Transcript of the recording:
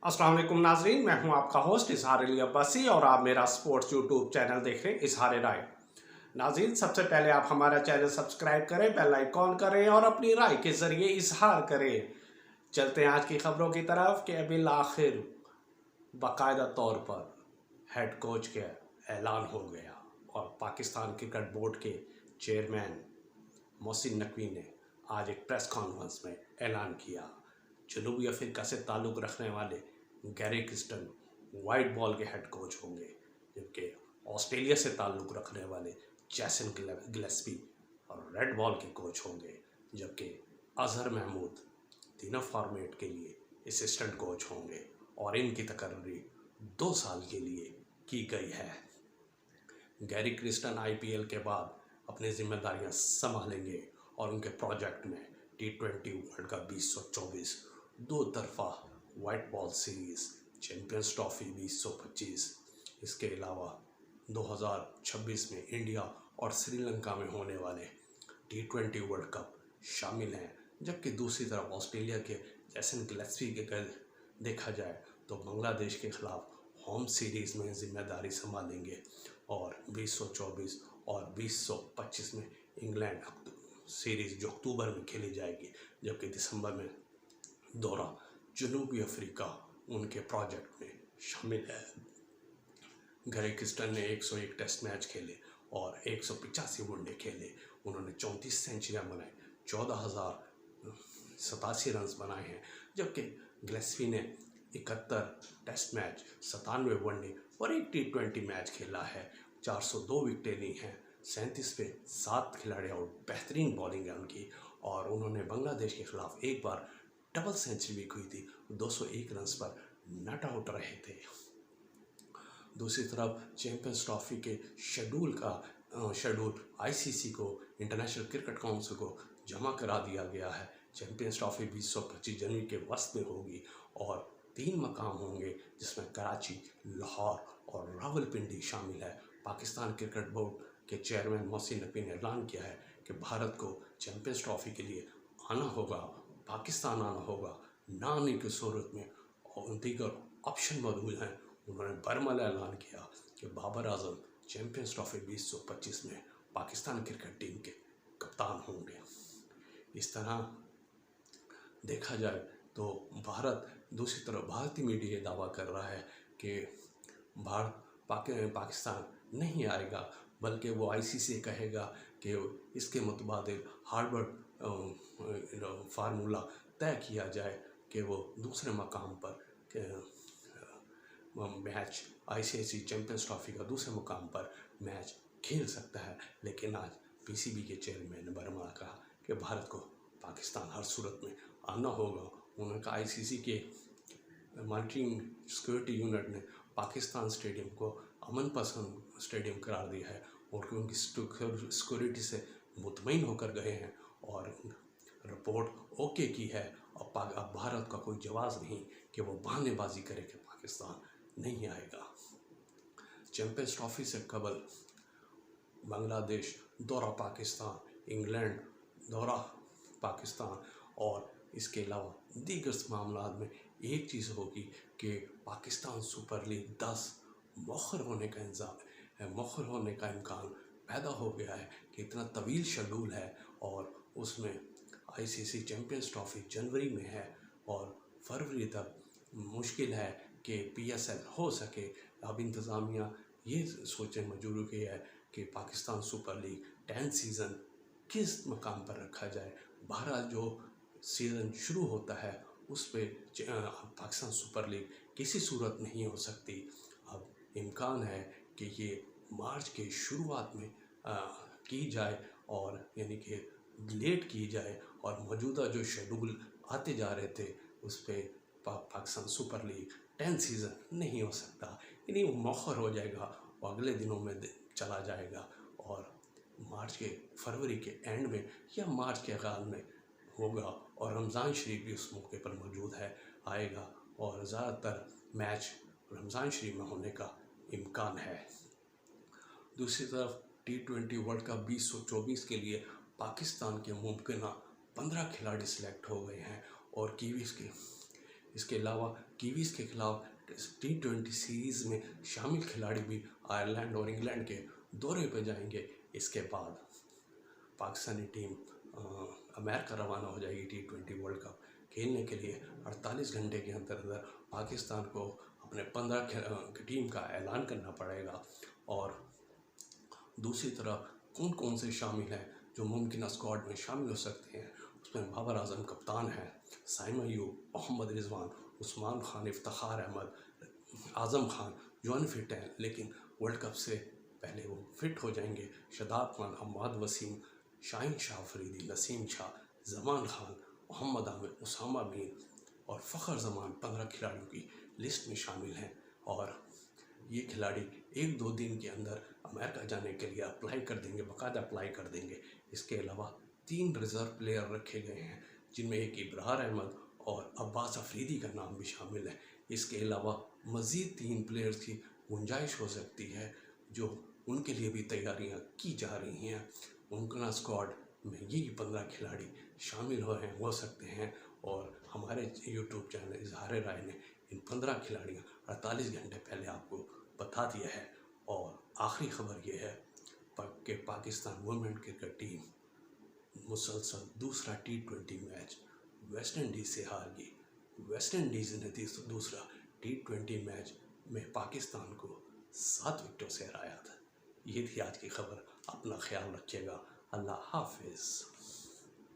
अस्सलाम वालेकुम नाजरीन, मैं हूं आपका होस्ट इजहार अली अब्बासी और आप मेरा स्पोर्ट्स यूट्यूब चैनल देख रहे हैं इजहार राय। नाजरीन, सबसे पहले आप हमारा चैनल सब्सक्राइब करें, बेल आइकॉन करें और अपनी राय के ज़रिए इजहार करें। चलते हैं आज की खबरों की तरफ कि अभी आखिर बाकायदा तौर पर हेड कोच का ऐलान हो गया और पाकिस्तान क्रिकेट बोर्ड के चेयरमैन मोहसिन नकवी ने आज एक प्रेस कॉन्फ्रेंस में ऐलान किया। जनूबी अफ्रीका से ताल्लुक़ रखने वाले गैरी क्रिस्टन वाइट बॉल के हेड कोच होंगे, जबकि ऑस्ट्रेलिया से ताल्लुक़ रखने वाले जैसन गिलेस्पी और रेड बॉल के कोच होंगे, जबकि अजहर महमूद तीनों फॉर्मेट के लिए असिस्टेंट कोच होंगे और इनकी तकर्री 2 साल के लिए की गई है। गैरी क्रिस्टन आईपीएल के बाद अपनी जिम्मेदारियां संभालेंगे और उनके प्रोजेक्ट में T20 वर्ल्ड कप 2024, 2 तरफा white ball series, champions trophy 2025, इसके अलावा 2026 में इंडिया और श्रीलंका में होने वाले T20 वर्ल्ड कप शामिल हैं। जबकि दूसरी तरफ ऑस्ट्रेलिया के जैसन गिलेस्पी के देखा जाए तो बांग्लादेश के खिलाफ होम सीरीज़ में जिम्मेदारी संभालेंगे और 2024 और 2025 में इंग्लैंड सीरीज़ जो अक्टूबर में खेली जाएगी, जबकि दिसंबर में दौरा जनूबी अफ्रीका उनके प्रोजेक्ट में शामिल है। गैरी क्रिस्टन ने 101 टेस्ट मैच खेले और 185 वनडे खेले। उन्होंने 34 सेंचुरियाँ बनाई, 14,087 रन बनाए हैं, जबकि गिलेस्पी ने 71 टेस्ट मैच, 97 वनडे और एक T20 मैच खेला है। 402 विकेटें ली हैं, 37 पे 7 खिलाड़ी और बेहतरीन बॉलिंग है उनकी। और उन्होंने बांग्लादेश के खिलाफ एक बार डबल सेंचुरी भी हुई थी, 201 रन पर नॉट आउट रहे थे। दूसरी तरफ चैंपियंस ट्रॉफी के शेड्यूल आईसीसी को, इंटरनेशनल क्रिकेट काउंसिल को जमा करा दिया गया है। चैंपियंस ट्रॉफी 2025 जनवरी के वस्त में होगी और 3 मकाम होंगे, जिसमें कराची, लाहौर और रावलपिंडी शामिल है। पाकिस्तान क्रिकेट बोर्ड के चेयरमैन मोहसिन नकवी ने ऐलान किया है कि भारत को चैंपियंस ट्रॉफी के लिए आना होगा, पाकिस्तान आना होगा। ना आने की सूरत में और दीगर ऑप्शन मौजूद हैं। उन्होंने बरमला ऐलान किया कि बाबर आजम चैंपियंस ट्रॉफी 2025 में पाकिस्तान क्रिकेट टीम के कप्तान होंगे। इस तरह देखा जाए तो दूसरी तरफ भारतीय मीडिया ये दावा कर रहा है कि पाकिस्तान नहीं आएगा, बल्कि वो आईसीसी कहेगा कि इसके मुतबादिल हार्वर्ड फार्मूला तय किया जाए कि वो दूसरे मकाम पर मैच आईसीसी चैंपियंस ट्रॉफी का दूसरे मुकाम पर मैच खेल सकता है। लेकिन आज पीसीबी के चेयरमैन ने बरमला कहा कि भारत को पाकिस्तान हर सूरत में आना होगा। उन्होंने कहा आईसीसी के मॉनिटरिंग सिक्योरिटी यूनिट ने पाकिस्तान स्टेडियम को अमन पसंद स्टेडियम करार दिया है और उनकी सिक्योरिटी से मुतमईन होकर गए हैं और रिपोर्ट ओके की है। अब भारत का कोई जवाब नहीं कि वो बहानेबाजी करे कि पाकिस्तान नहीं आएगा। चैंपियंस ट्रॉफी से कबल बांग्लादेश दौरा पाकिस्तान, इंग्लैंड दौरा पाकिस्तान और इसके अलावा दीगर मामला में एक चीज़ होगी कि पाकिस्तान सुपर लीग 10 मौखर होने का इम्कान पैदा हो गया है कि इतना तवील शेड्यूल है और उसमें आईसीसी चैंपियंस ट्रॉफी जनवरी में है और फरवरी तक मुश्किल है कि पीएसएल हो सके। अब इंतज़ामिया ये सोचने मजबूर हो गई है कि पाकिस्तान सुपर लीग 10 सीज़न किस मकाम पर रखा जाए। बहरहाल जो सीज़न शुरू होता है उस पर पाकिस्तान सुपर लीग किसी सूरत नहीं हो सकती। अब इम्कान है कि ये मार्च के शुरुआत में की जाए और यानी कि लेट की जाए और मौजूदा जो शेड्यूल आते जा रहे थे उस पर पाकिस्तान सुपर लीग 10 सीज़न नहीं हो सकता, यानी वो मौखर हो जाएगा और अगले दिनों में चला जाएगा और फरवरी के एंड में या मार्च के आगाज़ में होगा और रमज़ान शरीफ भी उस मौके पर मौजूद आएगा और ज़्यादातर मैच रमज़ान शरीफ में होने का इम्कान है। दूसरी तरफ T20 वर्ल्ड कप 2024 के लिए पाकिस्तान के मुमकिन 15 खिलाड़ी सिलेक्ट हो गए हैं और कीवीज़ के इसके अलावा कीवीज़ के खिलाफ T20 सीरीज़ में शामिल खिलाड़ी भी आयरलैंड और इंग्लैंड के दौरे पर जाएंगे। इसके बाद पाकिस्तानी टीम अमेरिका रवाना हो जाएगी T20 वर्ल्ड कप खेलने के लिए। 48 घंटे के अंदर अंदर पाकिस्तान को अपने 15 टीम का ऐलान करना पड़ेगा। और दूसरी तरफ कौन कौन से शामिल हैं जो मुमकिन स्क्वाड में शामिल हो सकते हैं, उसमें बाबर आजम कप्तान है, साइम अयूब, मोहम्मद रिजवान, उस्मान खान, इफ्तिखार अहमद, आज़म खान जो अनफिट हैं लेकिन वर्ल्ड कप से पहले वो फिट हो जाएंगे, शदाब खान, अम्माद वसीम, शाहीन शाह अफरीदी, नसीम शाह, जमान खान, मोहम्मद आमिर, उसामा बिन और फ़खर जमान 15 खिलाड़ियों की लिस्ट में शामिल हैं। और ये खिलाड़ी 1-2 दिन के अंदर अमेरिका जाने के लिए अप्लाई कर देंगे, बाकायदा अप्लाई कर देंगे। इसके अलावा 3 रिज़र्व प्लेयर रखे गए हैं जिनमें एक इब्रार अहमद और अब्बास अफरीदी का नाम भी शामिल है। इसके अलावा मज़ीद 3 प्लेयर्स की गुंजाइश हो सकती है जो उनके लिए भी तैयारियां की जा रही हैं। उनका स्क्वाड में यही 15 खिलाड़ी शामिल हो सकते हैं। और हमारे यूट्यूब चैनल इजहार राय ने इन 15 खिलाड़ियों 48 घंटे पहले आपको बता दिया है। और आखिरी खबर ये है कि पाकिस्तान वुमेन क्रिकेट टीम मुसलसल दूसरा T20 मैच वेस्ट इंडीज़ से हार गई। वेस्ट इंडीज़ ने दूसरा T20 मैच में पाकिस्तान को 7 विकेटों से हराया था। ये थी आज की खबर। अपना ख्याल रखिएगा। अल्लाह हाफिज़।